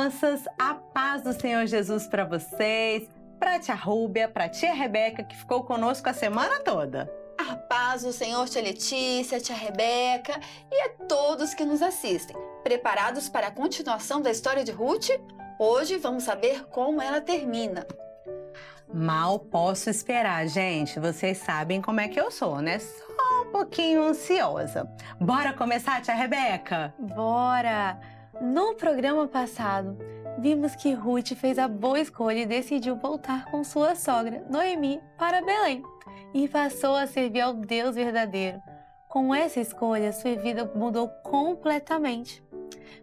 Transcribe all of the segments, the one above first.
crianças, a paz do Senhor Jesus para vocês, para a tia Rúbia, para a tia Rebeca, que ficou conosco a semana toda. A paz do Senhor, tia Letícia, tia Rebeca e a todos que nos assistem. Preparados para a continuação da história de Ruth? Hoje vamos saber como ela termina. Mal posso esperar, gente. Vocês sabem como é que eu sou, né? Só um pouquinho ansiosa. Bora começar, tia Rebeca? Bora! No programa passado, vimos que Ruth fez a boa escolha e decidiu voltar com sua sogra, Noemi, para Belém e passou a servir ao Deus verdadeiro. Com essa escolha, sua vida mudou completamente.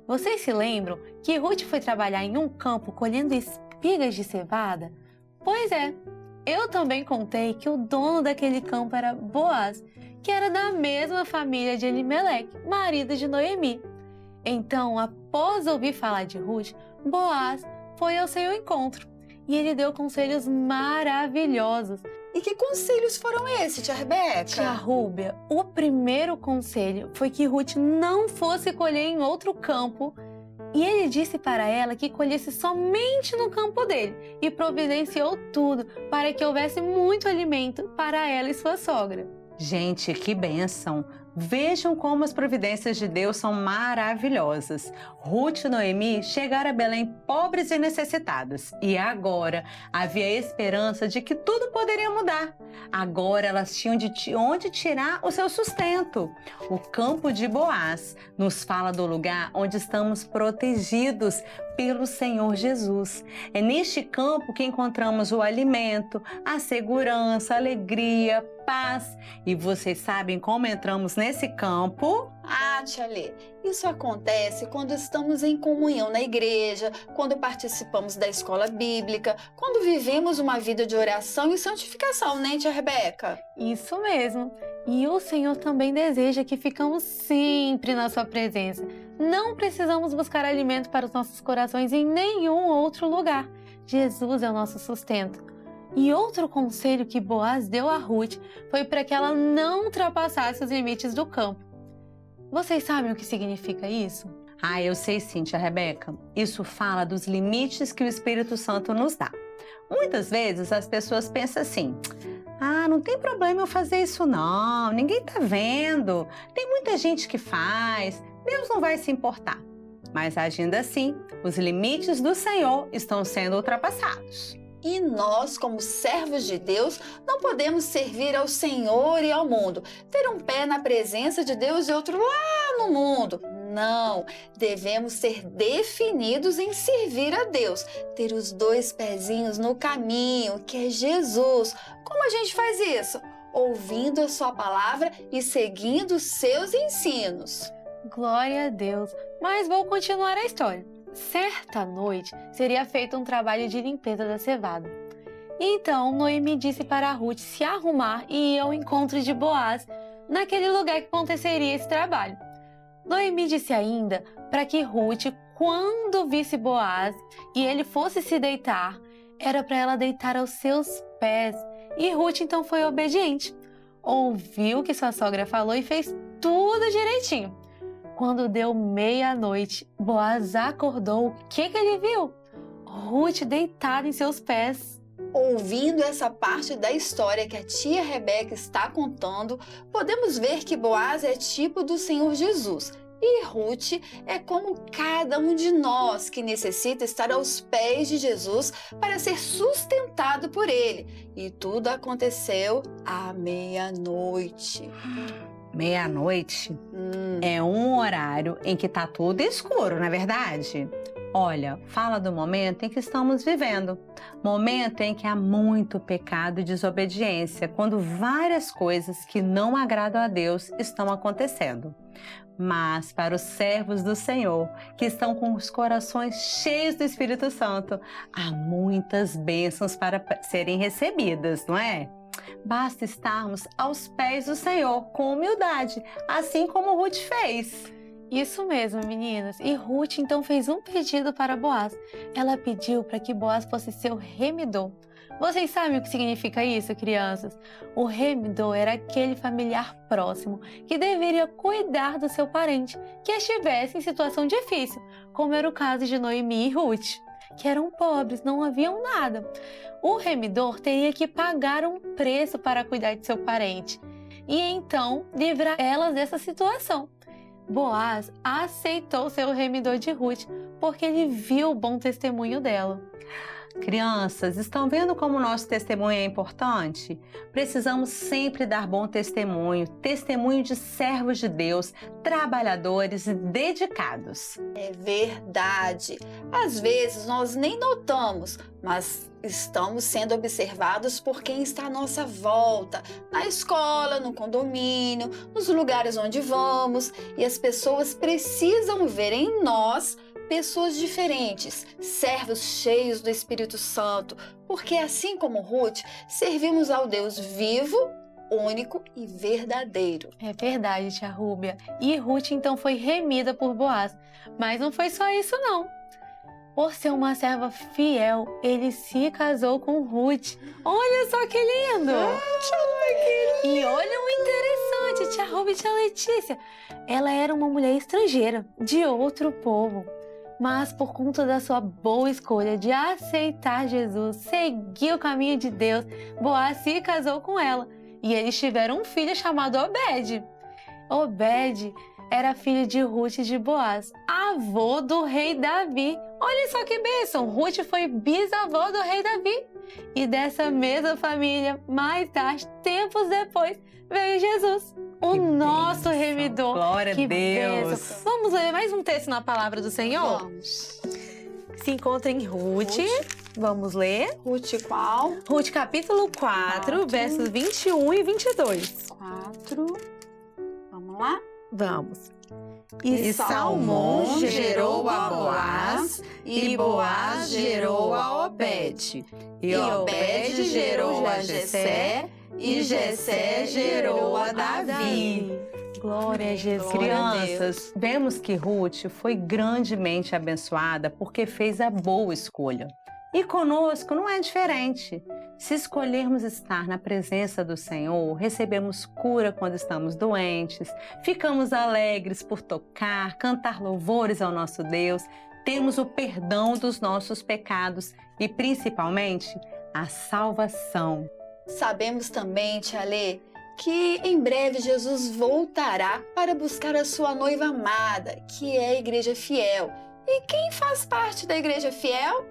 Vocês se lembram que Ruth foi trabalhar em um campo colhendo espigas de cevada? Pois é, eu também contei que o dono daquele campo era Boaz, que era da mesma família de Elimeleque, marido de Noemi. Então, após ouvir falar de Ruth, Boaz foi ao seu encontro e ele deu conselhos maravilhosos. E que conselhos foram esses, tia Rebeca? Tia Rúbia, o primeiro conselho foi que Ruth não fosse colher em outro campo e ele disse para ela que colhesse somente no campo dele e providenciou tudo para que houvesse muito alimento para ela e sua sogra. Gente, que bênção! Vejam como as providências de Deus são maravilhosas. Ruth e Noemi chegaram a Belém pobres e necessitadas. E agora havia esperança de que tudo poderia mudar. Agora elas tinham de onde tirar o seu sustento. O campo de Boaz nos fala do lugar onde estamos protegidos pelo Senhor Jesus. É neste campo que encontramos o alimento, a segurança, a alegria, paz. E vocês sabem como entramos nesse campo? Ah, tia Lê, isso acontece quando estamos em comunhão na igreja, quando participamos da escola bíblica, quando vivemos uma vida de oração e santificação, né, tia Rebeca? Isso mesmo. E o Senhor também deseja que ficamos sempre na sua presença. Não precisamos buscar alimento para os nossos corações em nenhum outro lugar. Jesus é o nosso sustento. E outro conselho que Boaz deu a Ruth foi para que ela não ultrapassasse os limites do campo. Vocês sabem o que significa isso? Ah, eu sei sim, tia Rebeca. Isso fala dos limites que o Espírito Santo nos dá. Muitas vezes as pessoas pensam assim: ah, não tem problema eu fazer isso não, ninguém tá vendo, tem muita gente que faz, Deus não vai se importar. Mas agindo assim, os limites do Senhor estão sendo ultrapassados. E nós, como servos de Deus, não podemos servir ao Senhor e ao mundo, ter um pé na presença de Deus e outro lá no mundo. Não, devemos ser definidos em servir a Deus, ter os dois pezinhos no caminho, que é Jesus. Como a gente faz isso? Ouvindo a sua palavra e seguindo os seus ensinos. Glória a Deus! Mas vou continuar a história. Certa noite seria feito um trabalho de limpeza da cevada. Então Noemi disse para Ruth se arrumar e ir ao encontro de Boaz naquele lugar que aconteceria esse trabalho. Noemi disse ainda para que Ruth, quando visse Boaz e ele fosse se deitar, era para ela deitar aos seus pés. E Ruth então foi obediente. Ouviu o que sua sogra falou e fez tudo direitinho. Quando deu meia-noite, Boaz acordou. O que ele viu? Ruth deitada em seus pés. Ouvindo essa parte da história que a tia Rebeca está contando, podemos ver que Boaz é tipo do Senhor Jesus. E Ruth é como cada um de nós que necessita estar aos pés de Jesus para ser sustentado por ele. E tudo aconteceu à meia-noite. Meia-noite é um horário em que tá tudo escuro, não é verdade? Olha, fala do momento em que estamos vivendo. Momento em que há muito pecado e desobediência, quando várias coisas que não agradam a Deus estão acontecendo. Mas para os servos do Senhor, que estão com os corações cheios do Espírito Santo, há muitas bênçãos para serem recebidas, não é? Basta estarmos aos pés do Senhor com humildade, assim como Ruth fez. Isso mesmo, meninas. E Ruth então fez um pedido para Boaz. Ela pediu para que Boaz fosse seu remidor. Vocês sabem o que significa isso, crianças? O remidor era aquele familiar próximo que deveria cuidar do seu parente que estivesse em situação difícil, como era o caso de Noemi e Ruth, que eram pobres, não haviam nada. O remidor teria que pagar um preço para cuidar de seu parente e então livrar elas dessa situação. Boaz aceitou ser o remidor de Ruth porque ele viu o bom testemunho dela. Crianças, estão vendo como o nosso testemunho é importante? Precisamos sempre dar bom testemunho, testemunho de servos de Deus, trabalhadores e dedicados. É verdade. Às vezes nós nem notamos, mas estamos sendo observados por quem está à nossa volta, na escola, no condomínio, nos lugares onde vamos, e as pessoas precisam ver em nós pessoas diferentes, servos cheios do Espírito Santo, porque assim como Ruth, servimos ao Deus vivo, único e verdadeiro. É verdade, tia Rúbia. E Ruth então foi remida por Boaz. Mas não foi só isso não. Por ser uma serva fiel, ele se casou com Ruth. Olha só que lindo! E olha o interessante, tia Rúbia e tia Letícia. Ela era uma mulher estrangeira, de outro povo. Mas por conta da sua boa escolha de aceitar Jesus, seguir o caminho de Deus, Boaz se casou com ela. E eles tiveram um filho chamado Obed. Obed era filho de Ruth e de Boaz, avô do rei Davi. Olha só que bênção! Ruth foi bisavó do rei Davi. E dessa mesma família, mais tarde, tempos depois, veio Jesus, o nosso remidor. Glória a Deus! Bênção. Vamos ler mais um texto na palavra do Senhor? Vamos. Se encontra em Ruth. Vamos ler. Ruth qual? Ruth capítulo 4, versos 21 e 22. 4. Vamos lá? Vamos. E Salmão gerou a Boaz, e Boaz gerou a Obed. E Obed gerou a Jessé, e Jessé gerou a Davi. Glória a Jesus. Crianças, vemos que Ruth foi grandemente abençoada porque fez a boa escolha. E conosco não é diferente. Se escolhermos estar na presença do Senhor, recebemos cura quando estamos doentes, ficamos alegres por tocar, cantar louvores ao nosso Deus, temos o perdão dos nossos pecados e, principalmente, a salvação. Sabemos também, tia Lê, que em breve Jesus voltará para buscar a sua noiva amada, que é a Igreja Fiel. E quem faz parte da Igreja Fiel?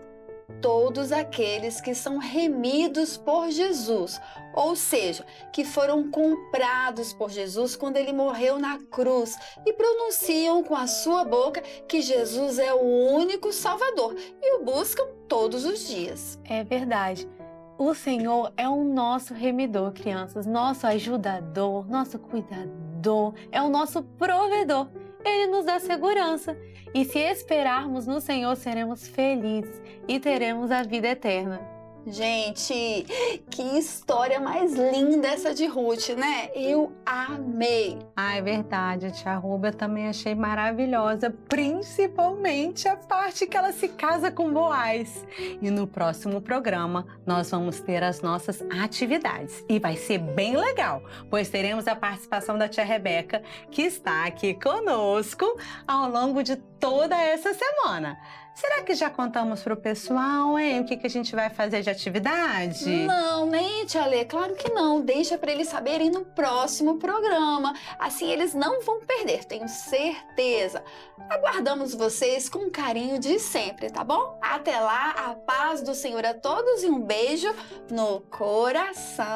Todos aqueles que são remidos por Jesus, ou seja, que foram comprados por Jesus quando ele morreu na cruz e pronunciam com a sua boca que Jesus é o único Salvador e o buscam todos os dias. É verdade. O Senhor é o nosso remidor, crianças, nosso ajudador, nosso cuidador, é o nosso provedor. Ele nos dá segurança. E se esperarmos no Senhor, seremos felizes e teremos a vida eterna. Gente, que história mais linda essa de Ruth, né? Eu amei. Ah, é verdade, tia Rúbia, também achei maravilhosa, principalmente a parte que ela se casa com Boaz. E no próximo programa nós vamos ter as nossas atividades e vai ser bem legal, pois teremos a participação da tia Rebeca, que está aqui conosco ao longo de toda essa semana. Será que já contamos para o pessoal, hein? O que a gente vai fazer de atividade? Não, nem tia Lê, claro que não. Deixa para eles saberem no próximo programa. Assim eles não vão perder, tenho certeza. Aguardamos vocês com carinho de sempre, tá bom? Até lá, a paz do Senhor a todos e um beijo no coração.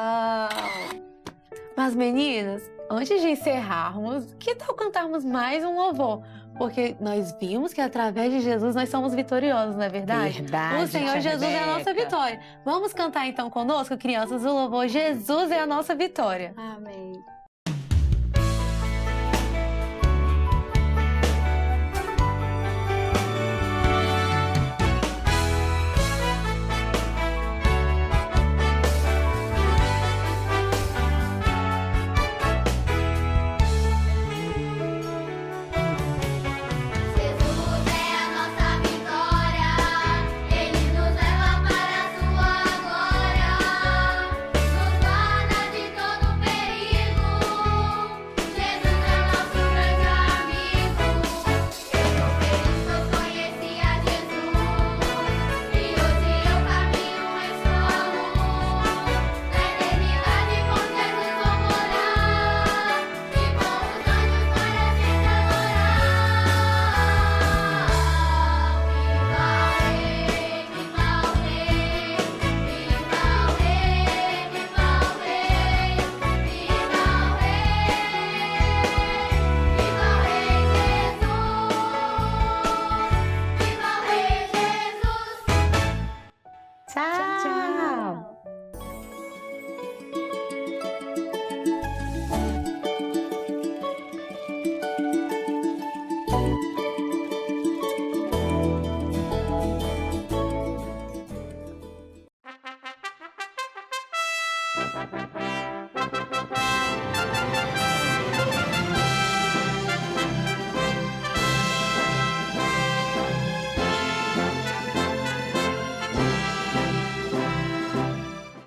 Mas meninas, antes de encerrarmos, que tal cantarmos mais um louvor? Porque nós vimos que através de Jesus nós somos vitoriosos, não é verdade? Verdade, o Senhor tia Jesus é a nossa Rebeca. vitória. Vamos cantar então conosco, crianças, o louvor Jesus é a nossa vitória. Amém. Jesus é a nossa vitória, Ele nos leva para a sua glória.